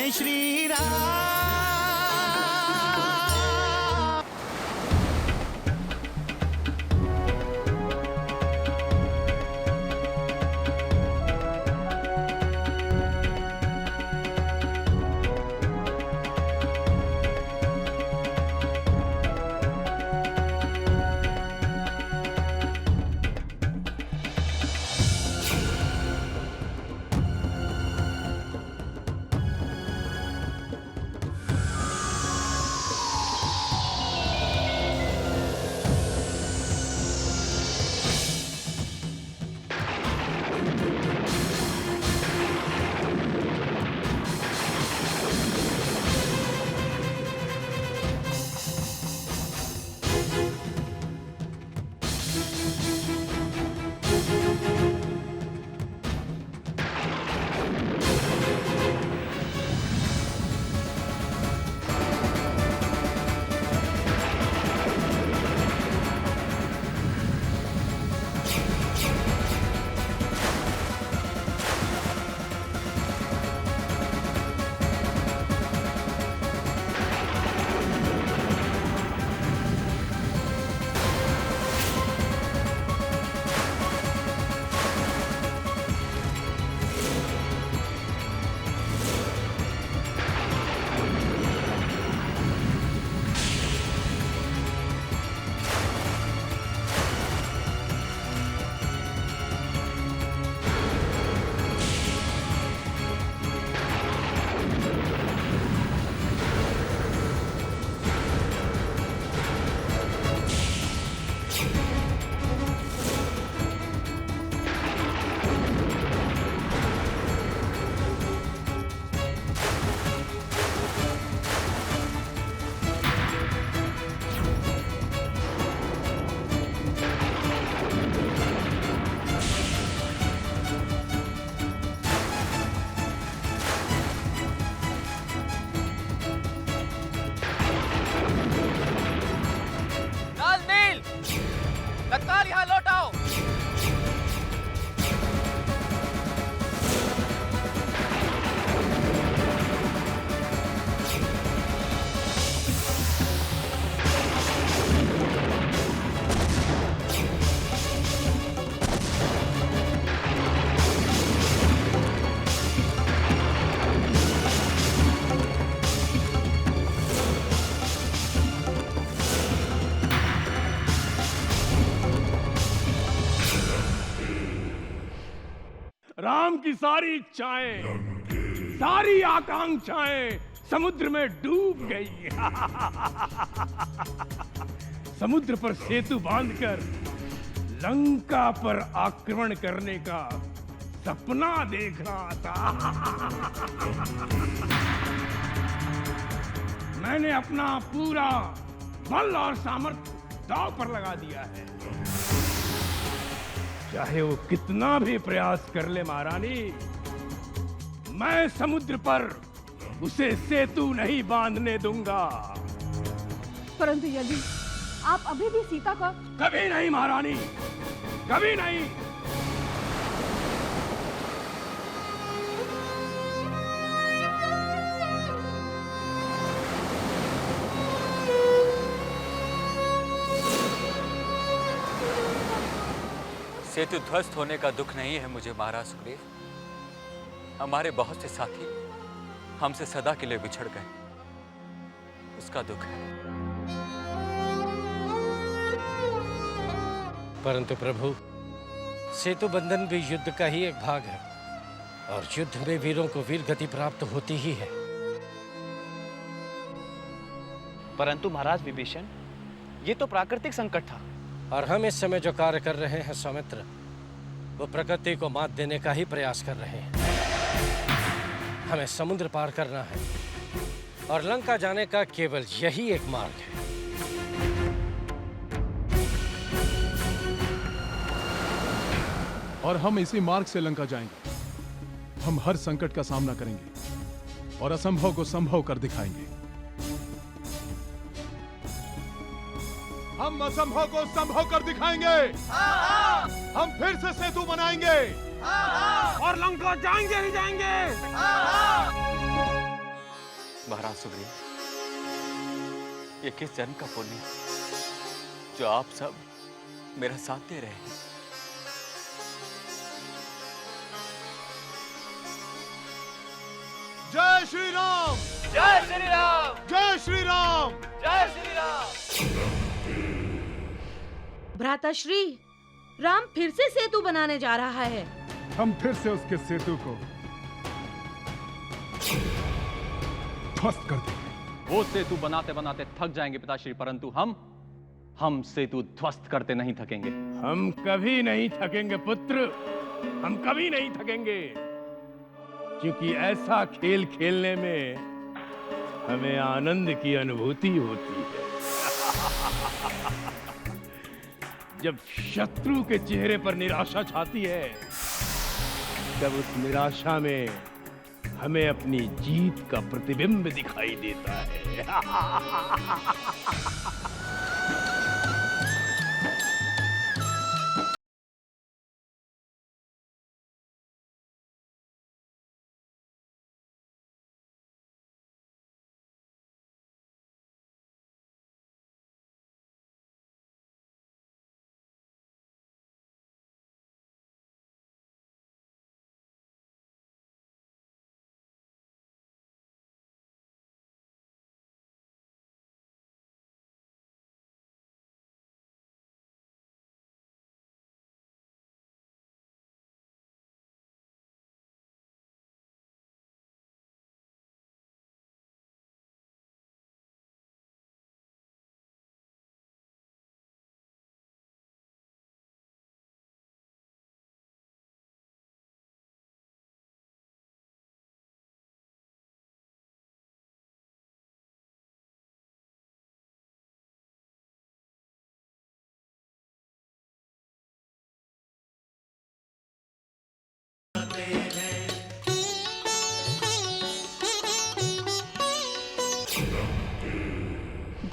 जय श्री राम। तत्काल यहाँ लौट आओ। राम की सारी इच्छाएं, सारी आकांक्षाएं समुद्र में डूब गई। समुद्र पर सेतु बांधकर लंका पर आक्रमण करने का सपना देख रहा था। मैंने अपना पूरा बल और सामर्थ्य दांव पर लगा दिया है। चाहे वो कितना भी प्रयास कर ले महारानी, मैं समुद्र पर उसे सेतु नहीं बांधने दूंगा। परंतु यदि आप अभी भी सीता का... कभी नहीं महारानी, कभी नहीं। सेतु ध्वस्त होने का दुख नहीं है मुझे महाराज सुग्रीव। हमारे बहुत से साथी हमसे सदा के लिए बिछड़ गए, उसका दुख है। परंतु प्रभु, सेतु बंधन भी युद्ध का ही एक भाग है और युद्ध में वीरों को वीर गति प्राप्त होती ही है। परंतु महाराज विभीषण, ये तो प्राकृतिक संकट था और हम इस समय जो कार्य कर रहे हैं सौमित्र, वो प्रकृति को मात देने का ही प्रयास कर रहे हैं। हमें समुद्र पार करना है और लंका जाने का केवल यही एक मार्ग है। और हम इसी मार्ग से लंका जाएंगे। हम हर संकट का सामना करेंगे और असंभव को संभव कर दिखाएंगे। हम असंभव को संभव कर दिखाएंगे। हम फिर से सेतु बनाएंगे और लंका जाएंगे ही जाएंगे। महाराज सुग्रीव, ये किस जन्म का पुण्य जो आप सब मेरा साथ दे रहे हैं। जय श्री राम, जय श्री राम, जय श्री राम, जय श्री राम। भ्राताश्री, राम फिर से सेतु बनाने जा रहा है। हम फिर से उसके सेतु को ध्वस्त कर देंगे। वो सेतु बनाते बनाते थक जाएंगे पिताश्री, परंतु हम सेतु ध्वस्त करते नहीं थकेंगे। हम कभी नहीं थकेंगे पुत्र, हम कभी नहीं थकेंगे, क्योंकि ऐसा खेल खेलने में हमें आनंद की अनुभूति होती है। जब शत्रु के चेहरे पर निराशा छाती है, तब उस निराशा में हमें अपनी जीत का प्रतिबिंब दिखाई देता है।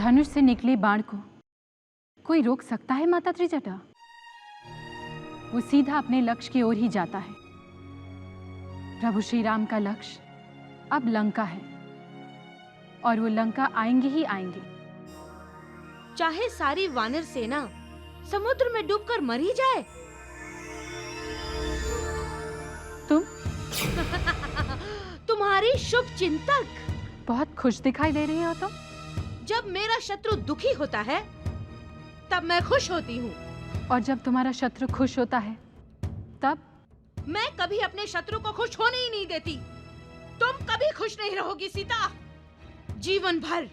धनुष से निकले बाण को कोई रोक सकता है माता त्रिजटा? वो सीधा अपने लक्ष्य की ओर ही जाता है। प्रभु श्री राम का लक्ष्य अब लंका है और वो लंका आएंगे ही आएंगे। चाहे सारी वानर सेना समुद्र में डूबकर मर ही जाए। तुम तुम्हारी शुभ चिंतक बहुत खुश दिखाई दे रही हो तुम। जब मेरा शत्रु दुखी होता है तब मैं खुश होती हूँ, और जब तुम्हारा शत्रु खुश होता है तब? मैं कभी अपने शत्रु को खुश होने ही नहीं देती। तुम कभी खुश नहीं रहोगी सीता। जीवन भर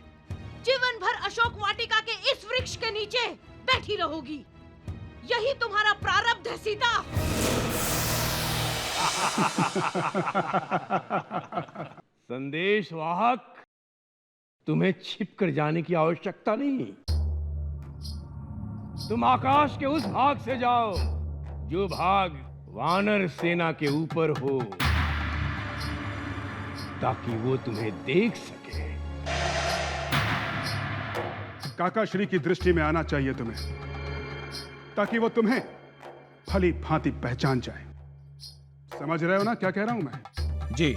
अशोक वाटिका के इस वृक्ष के नीचे बैठी रहोगी। यही तुम्हारा प्रारब्ध है सीता। संदेश वाहक, तुम्हें छिपकर जाने की आवश्यकता नहीं। तुम आकाश के उस भाग से जाओ जो भाग वानर सेना के ऊपर हो, ताकि वो तुम्हें देख सके। काका श्री की दृष्टि में आना चाहिए तुम्हें, ताकि वो तुम्हें भली भांति पहचान जाए। समझ रहे हो ना क्या कह रहा हूं मैं? जी।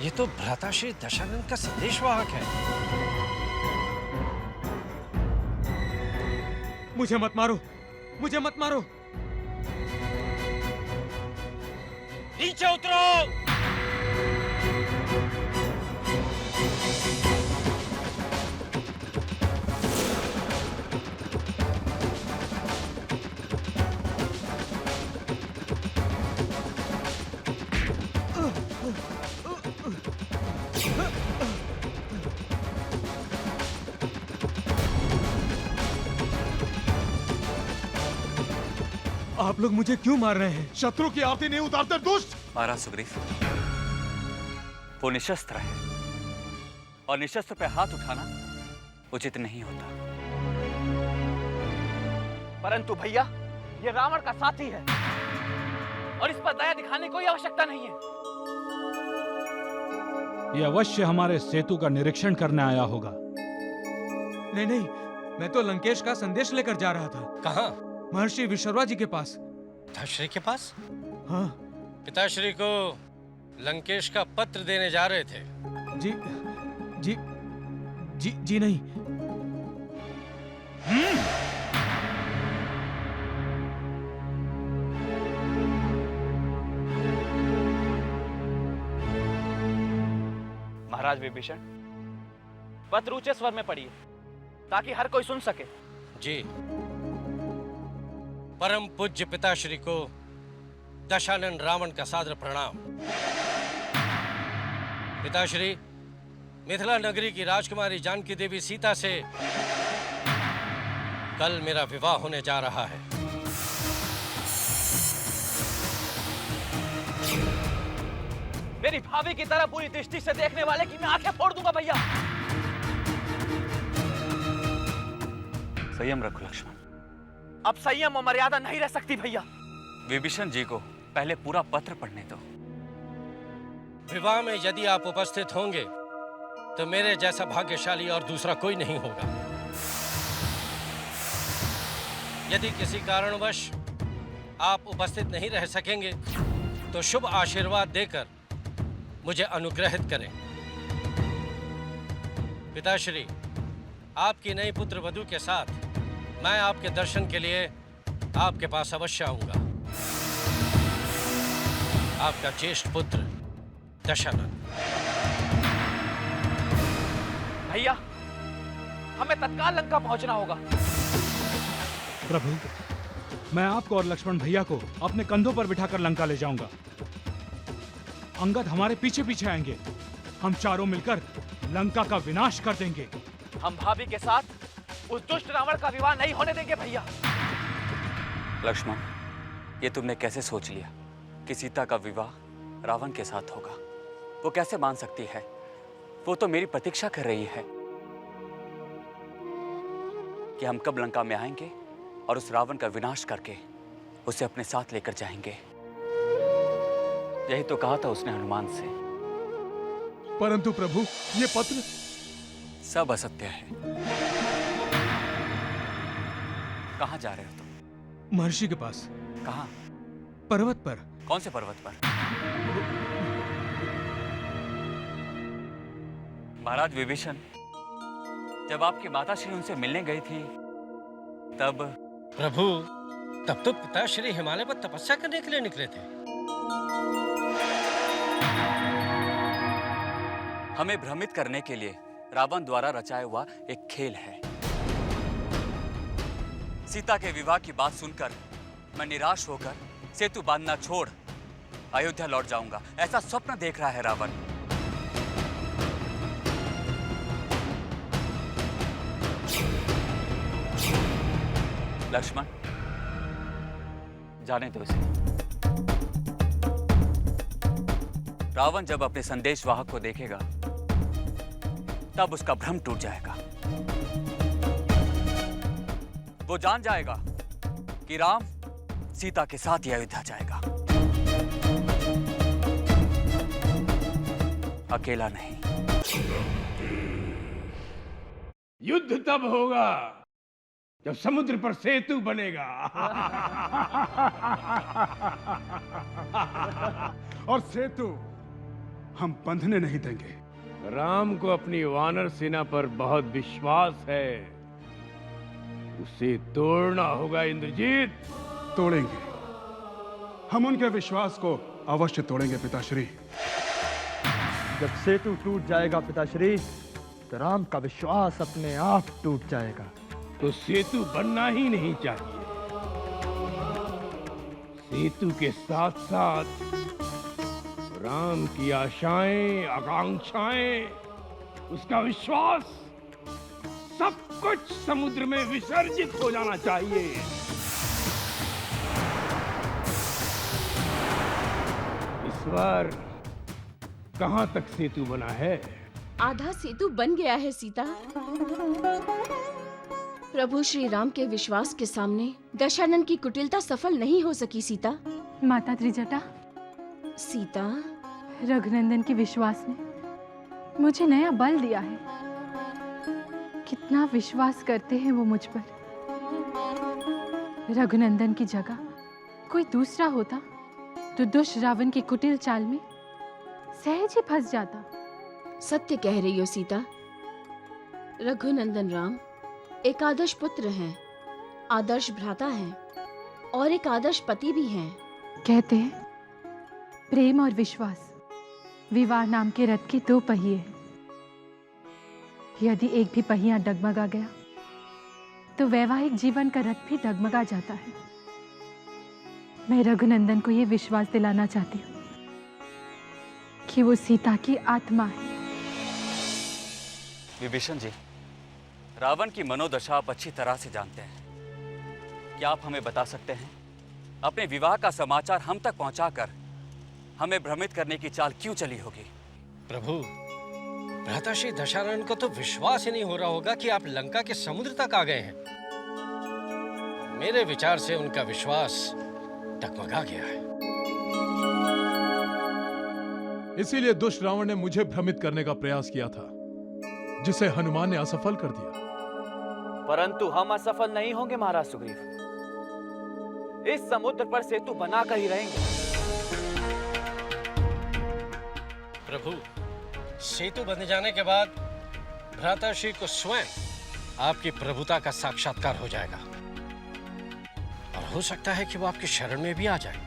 ये तो भ्राताश्री दशानन का संदेशवाहक है। मुझे मत मारो, मुझे मत मारो। नीचे उतरो। आप लोग मुझे क्यों मार रहे हैं? शत्रु की आरती नहीं उतारते दुष्ट। महाराज सुग्रीव, वो निशस्त्र है और निशस्त्र पे हाथ उठाना उचित नहीं होता। परंतु भैया, ये रावण का साथी है और इस पर दया दिखाने की कोई आवश्यकता नहीं है। ये अवश्य हमारे सेतु का निरीक्षण करने आया होगा। नहीं नहीं, मैं तो लंकेश का संदेश लेकर जा रहा था। कहाँ? महर्षि विश्ववा जी के पास। पिताश्री के पास? हाँ। पिताश्री को लंकेश का पत्र देने जा रहे थे। जी जी जी जी नहीं। महाराज विभीषण, पत्र ऊंचे स्वर में पढ़िए ताकि हर कोई सुन सके। जी। परम पूज्य पिताश्री को दशानन रावण का सादर प्रणाम। पिताश्री, मिथिला नगरी की राजकुमारी जानकी देवी सीता से कल मेरा विवाह होने जा रहा है। मेरी भाभी की तरह पूरी दृष्टि से देखने वाले की मैं आंखें फोड़ दूंगा भैया। संयम रखो लक्ष्मण। अब संयम और मर्यादा नहीं रह सकती भैया। विभीषण जी को पहले पूरा पत्र पढ़ने दो। विवाह में यदि आप उपस्थित होंगे तो मेरे जैसा भाग्यशाली और दूसरा कोई नहीं होगा। यदि किसी कारणवश आप उपस्थित नहीं रह सकेंगे तो शुभ आशीर्वाद देकर मुझे अनुग्रहित करें। पिताश्री, आपकी नई पुत्र वधू के साथ मैं आपके दर्शन के लिए आपके पास अवश्य आऊंगा। आपका ज्येष्ठ पुत्र दशानन। भैया, हमें तत्काल लंका पहुंचना होगा। प्रभु, मैं आपको और लक्ष्मण भैया को अपने कंधों पर बिठाकर लंका ले जाऊंगा। अंगद हमारे पीछे पीछे आएंगे। हम चारों मिलकर लंका का विनाश कर देंगे। हम भाभी के साथ उस दुष्ट रावण का विवाह नहीं होने देंगे भैया। लक्ष्मण, ये तुमने कैसे सोच लिया कि सीता का विवाह रावण के साथ होगा? वो कैसे मान सकती है? वो तो मेरी प्रतीक्षा कर रही है कि हम कब लंका में आएंगे और उस रावण का विनाश करके उसे अपने साथ लेकर जाएंगे। यही तो कहा था उसने हनुमान से। परंतु प्रभु, ये पत्र सब असत्य है। कहाँ जा रहे हो तुम? महर्षि के पास। कहाँ? पर्वत पर। कौन से पर्वत पर? महाराज विभीषण, जब आपकी माता श्री उनसे मिलने गई थी तब। प्रभु, तब तो पिताश्री हिमालय पर तपस्या करने के लिए निकले थे। हमें भ्रमित करने के लिए रावण द्वारा रचाया हुआ एक खेल है। सीता के विवाह की बात सुनकर मैं निराश होकर सेतु बांधना छोड़ अयोध्या लौट जाऊंगा, ऐसा स्वप्न देख रहा है रावण। लक्ष्मण, जाने दो इसे। रावण जब अपने संदेशवाहक को देखेगा तब उसका भ्रम टूट जाएगा। वो जान जाएगा कि राम सीता के साथ ही अयोध्या जाएगा, अकेला नहीं। युद्ध तब होगा जब समुद्र पर सेतु बनेगा। और सेतु हम बंधने नहीं देंगे। राम को अपनी वानर सेना पर बहुत विश्वास है, उसे तोड़ना होगा इंद्रजीत। तोड़ेंगे, हम उनके विश्वास को अवश्य तोड़ेंगे पिताश्री। जब सेतु टूट जाएगा पिताश्री, तो राम का विश्वास अपने आप टूट जाएगा। तो सेतु बनना ही नहीं चाहिए। सेतु के साथ साथ राम की आशाएं, आकांक्षाएं, उसका विश्वास, सब कुछ समुद्र में विसर्जित हो जाना चाहिए। इस बार कहां तक सेतु बना है? आधा सेतु बन गया है सीता। प्रभु श्री राम के विश्वास के सामने दशानन की कुटिलता सफल नहीं हो सकी सीता। माता त्रिजटा, सीता, रघुनंदन के विश्वास ने मुझे नया बल दिया है। कितना विश्वास करते हैं वो मुझ पर। रघुनंदन की जगह कोई दूसरा होता तो दुष्ट रावण की कुटिल चाल में सहज ही फंस जाता। सत्य कह रही हो सीता। रघुनंदन राम एक आदर्श पुत्र हैं, आदर्श भ्राता हैं और एक आदर्श पति भी हैं। कहते हैं प्रेम और विश्वास विवाह नाम के रथ के 2 पहिए हैं। यदि एक भी पहिया डगमगा गया तो वैवाहिक जीवन का रथ भी डगमगा जाता है। मैं रघुनंदन को यह विश्वास दिलाना चाहती हूँ कि वो सीता की आत्मा है। विभीषण जी, रावण की मनोदशा आप अच्छी तरह से जानते हैं। क्या आप हमें बता सकते हैं अपने विवाह का समाचार हम तक पहुंचाकर हमें भ्रमित करने की चाल क्यों चली होगी? प्रभु, भ्राताश्री दशानन को तो विश्वास ही नहीं हो रहा होगा कि आप लंका के समुद्र तक आ गए हैं। मेरे विचार से उनका विश्वास डगमगा गया है। इसीलिए दुष्ट रावण ने मुझे भ्रमित करने का प्रयास किया था, जिसे हनुमान ने असफल कर दिया। परंतु हम असफल नहीं होंगे महाराज सुग्रीव। इस समुद्र पर सेतु बनाकर ही रहेंगे। प्रभु, सेतु बन जाने के बाद भ्राताश्री को स्वयं आपकी प्रभुता का साक्षात्कार हो जाएगा और हो सकता है कि वो आपकी शरण में भी आ जाए।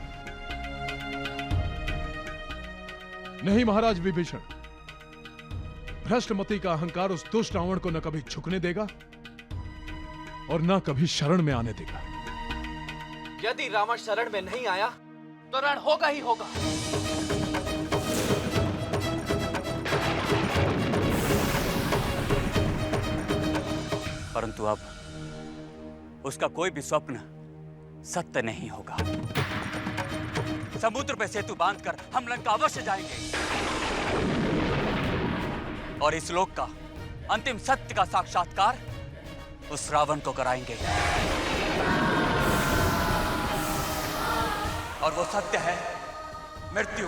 नहीं महाराज विभीषण, भ्रष्टमति का अहंकार उस दुष्ट रावण को न कभी झुकने देगा और न कभी शरण में आने देगा। यदि रावण शरण में नहीं आया तो रण होगा ही होगा। परंतु अब उसका कोई भी स्वप्न सत्य नहीं होगा। समुद्र पे सेतु बांधकर हम लंका अवश्य जाएंगे और इस लोक का अंतिम सत्य का साक्षात्कार उस रावण को कराएंगे। और वो सत्य है मृत्यु।